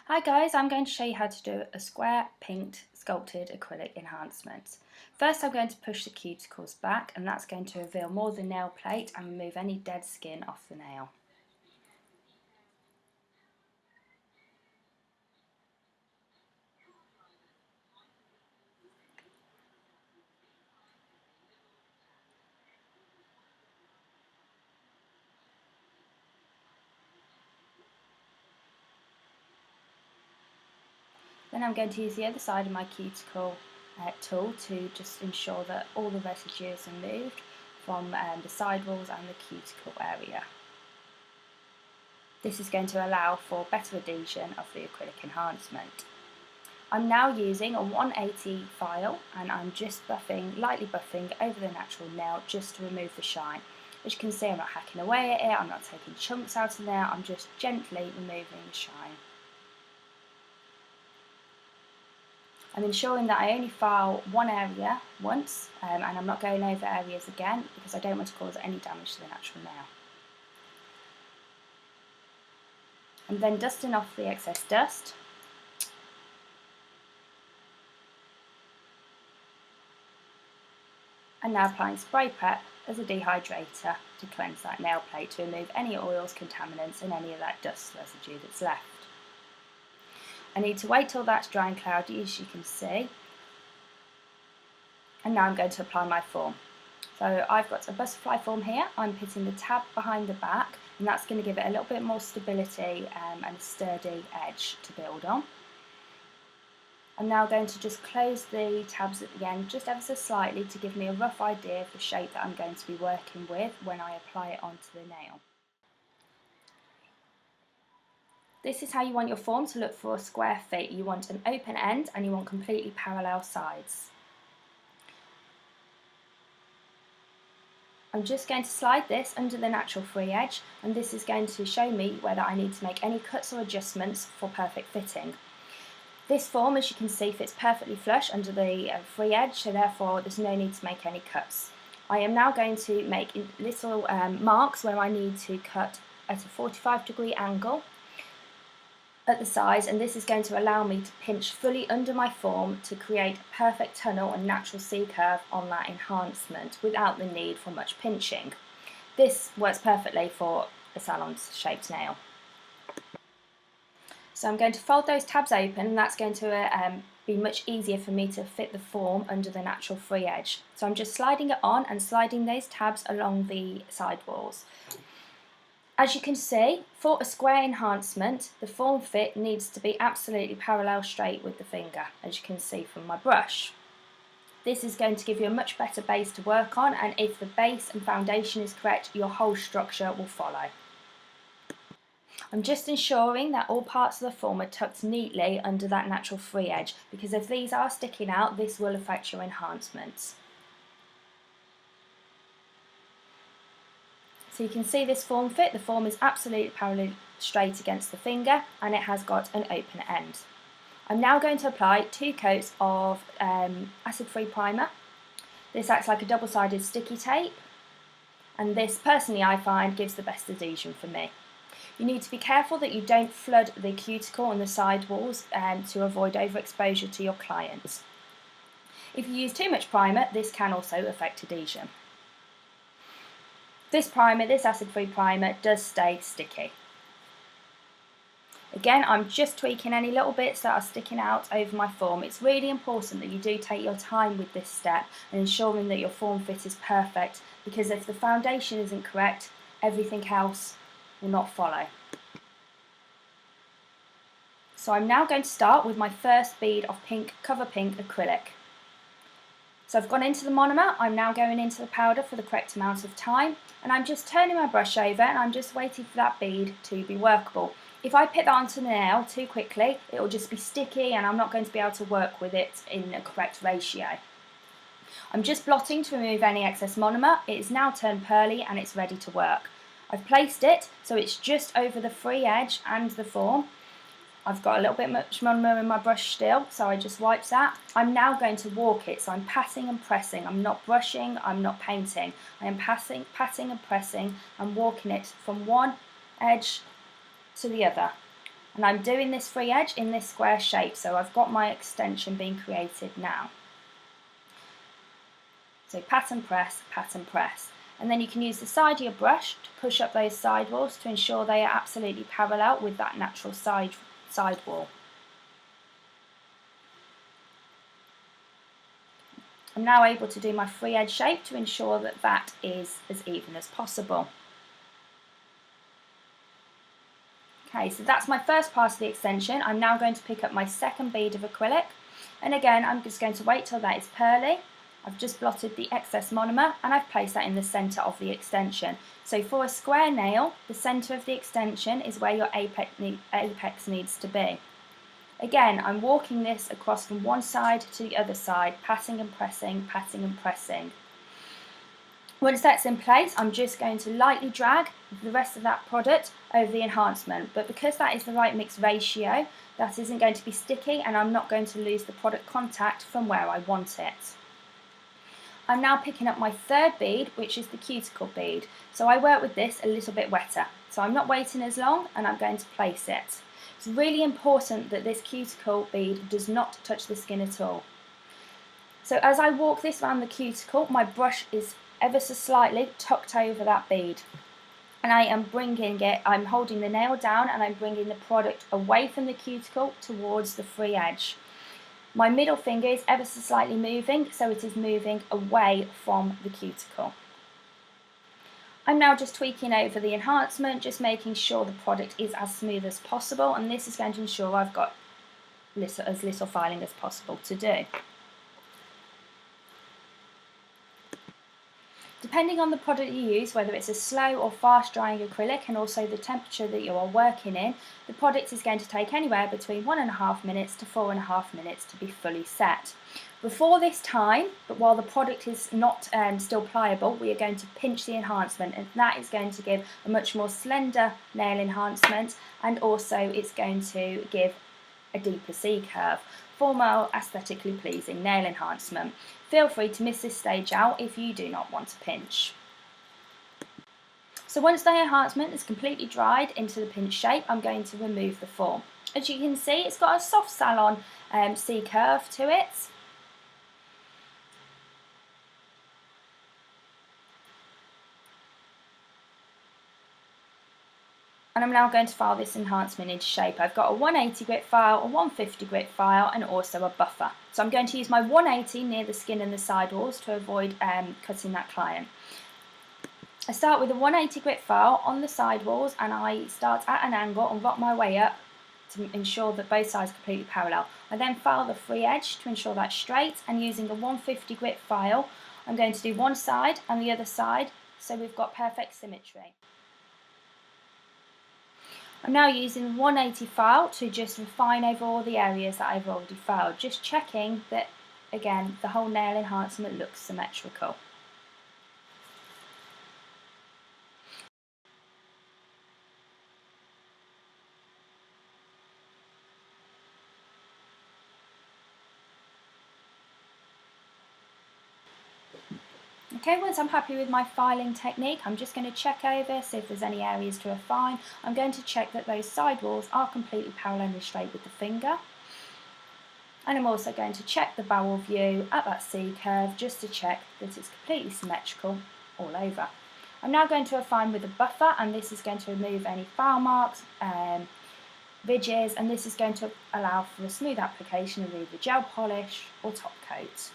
Hi guys, I'm going to show you how to do a square pinked sculpted acrylic enhancement. First I'm going to push the cuticles back, and that's going to reveal more of the nail plate and remove any dead skin off the nail. Then I'm going to use the other side of my cuticle tool to just ensure that all the residue is removed from the sidewalls and the cuticle area. This is going to allow for better adhesion of the acrylic enhancement. I'm now using a 180 file, and I'm just lightly buffing over the natural nail just to remove the shine. As you can see, I'm not hacking away at it, I'm not taking chunks out of there, I'm just gently removing the shine. I'm ensuring that I only file one area once, and I'm not going over areas again because I don't want to cause any damage to the natural nail. I'm then dusting off the excess dust. And now applying spray prep as a dehydrator to cleanse that nail plate to remove any oils, contaminants and any of that dust residue that's left. I need to wait till that's dry and cloudy, as you can see. And now I'm going to apply my form. So I've got a butterfly form here. I'm putting the tab behind the back, and that's going to give it a little bit more stability and a sturdy edge to build on. I'm now going to just close the tabs at the end just ever so slightly to give me a rough idea of the shape that I'm going to be working with when I apply it onto the nail. This is how you want your form to look for a square fit. You want an open end and you want completely parallel sides. I'm just going to slide this under the natural free edge, and this is going to show me whether I need to make any cuts or adjustments for perfect fitting. This form, as you can see, fits perfectly flush under the free edge, so therefore there's no need to make any cuts. I am now going to make little marks where I need to cut at a 45-degree angle at the sides, and this is going to allow me to pinch fully under my form to create a perfect tunnel and natural C-curve on that enhancement without the need for much pinching. This works perfectly for a salon-shaped nail. So I'm going to fold those tabs open, and that's going to be much easier for me to fit the form under the natural free edge. So I'm just sliding it on and sliding those tabs along the side walls. As you can see, for a square enhancement, the form fit needs to be absolutely parallel straight with the finger, as you can see from my brush. This is going to give you a much better base to work on, and if the base and foundation is correct, your whole structure will follow. I'm just ensuring that all parts of the form are tucked neatly under that natural free edge, because if these are sticking out, this will affect your enhancements. So you can see this form fit. The form is absolutely parallel straight against the finger, and it has got an open end. I'm now going to apply 2 coats of acid-free primer. This acts like a double-sided sticky tape, and this personally I find gives the best adhesion for me. You need to be careful that you don't flood the cuticle and the side walls to avoid overexposure to your clients. If you use too much primer, this can also affect adhesion. This acid-free primer, does stay sticky. Again, I'm just tweaking any little bits that are sticking out over my form. It's really important that you do take your time with this step and ensuring that your form fit is perfect, because if the foundation isn't correct, everything else will not follow. So I'm now going to start with my first bead of pink, cover pink acrylic. So I've gone into the monomer, I'm now going into the powder for the correct amount of time, and I'm just turning my brush over and I'm just waiting for that bead to be workable. If I put that onto the nail too quickly, it will just be sticky and I'm not going to be able to work with it in a correct ratio. I'm just blotting to remove any excess monomer. It is now turned pearly and it's ready to work. I've placed it so it's just over the free edge and the form. I've got a little bit much monomer in my brush still, so I just wiped that. I'm now going to walk it, so I'm patting and pressing. I'm not brushing, I'm not painting. I am patting and pressing and walking it from one edge to the other. And I'm doing this free edge in this square shape, so I've got my extension being created now. So pat and press, pat and press. And then you can use the side of your brush to push up those side walls to ensure they are absolutely parallel with that natural side wall. I'm now able to do my free edge shape to ensure that that is as even as possible. Okay, so that's my first pass of the extension. I'm now going to pick up my second bead of acrylic, and again I'm just going to wait till that is pearly. I've just blotted the excess monomer and I've placed that in the centre of the extension. So for a square nail, the centre of the extension is where your apex needs to be. Again, I'm walking this across from one side to the other side, patting and pressing, patting and pressing. Once that's in place, I'm just going to lightly drag the rest of that product over the enhancement. But because that is the right mix ratio, that isn't going to be sticky and I'm not going to lose the product contact from where I want it. I'm now picking up my third bead, which is the cuticle bead. So I work with this a little bit wetter. So I'm not waiting as long and I'm going to place it. It's really important that this cuticle bead does not touch the skin at all. So as I walk this around the cuticle, my brush is ever so slightly tucked over that bead. And I'm holding the nail down and I'm bringing the product away from the cuticle towards the free edge. My middle finger is ever so slightly moving, so it is moving away from the cuticle. I'm now just tweaking over the enhancement, just making sure the product is as smooth as possible, and this is going to ensure I've got as little filing as possible to do. Depending on the product you use, whether it's a slow or fast drying acrylic and also the temperature that you are working in, the product is going to take anywhere between 1.5 minutes to 4.5 minutes to be fully set. Before this time, but while the product is not still pliable, we are going to pinch the enhancement, and that is going to give a much more slender nail enhancement, and also it's going to give a deeper C curve for more aesthetically pleasing nail enhancement. Feel free to miss this stage out if you do not want to pinch. So once the enhancement is completely dried into the pinch shape, I'm going to remove the form. As you can see, it's got a soft salon C curve to it. And I'm now going to file this enhancement into shape. I've got a 180 grit file, a 150 grit file, and also a buffer. So I'm going to use my 180 near the skin and the sidewalls to avoid cutting that client. I start with a 180 grit file on the sidewalls, and I start at an angle and rock my way up to ensure that both sides are completely parallel. I then file the free edge to ensure that's straight, and using a 150 grit file, I'm going to do one side and the other side, so we've got perfect symmetry. I'm now using the 180 file to just refine over all the areas that I've already filed, just checking that, again, the whole nail enhancement looks symmetrical. Okay, once I'm happy with my filing technique, I'm just going to check over, see if there's any areas to refine. I'm going to check that those side walls are completely parallel and straight with the finger. And I'm also going to check the barrel view at that C curve just to check that it's completely symmetrical all over. I'm now going to refine with a buffer, and this is going to remove any file marks, ridges, and this is going to allow for a smooth application of either gel polish or top coat.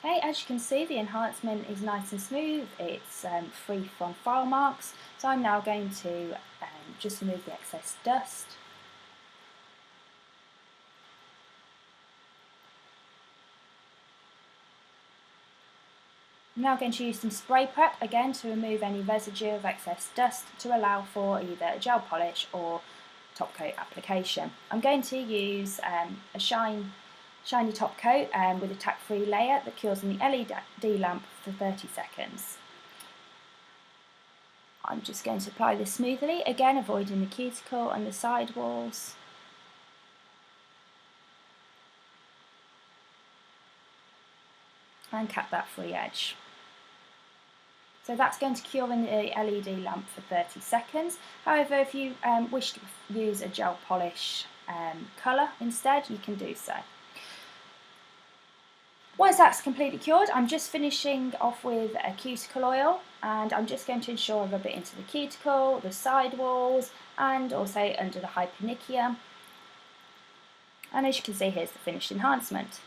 Okay, as you can see, the enhancement is nice and smooth, it's free from file marks, so I'm now going to just remove the excess dust. I'm now going to use some spray prep again to remove any residue of excess dust to allow for either a gel polish or top coat application. I'm going to use a shiny top coat with a tack-free layer that cures in the LED lamp for 30 seconds. I'm just going to apply this smoothly, again avoiding the cuticle and the side walls. and cap that free edge. So that's going to cure in the LED lamp for 30 seconds. However, if you wish to use a gel polish colour instead, you can do so. Once that's completely cured, I'm just finishing off with a cuticle oil, and I'm just going to ensure I rub it into the cuticle, the side walls, and also under the hypernychium. And as you can see, here's the finished enhancement.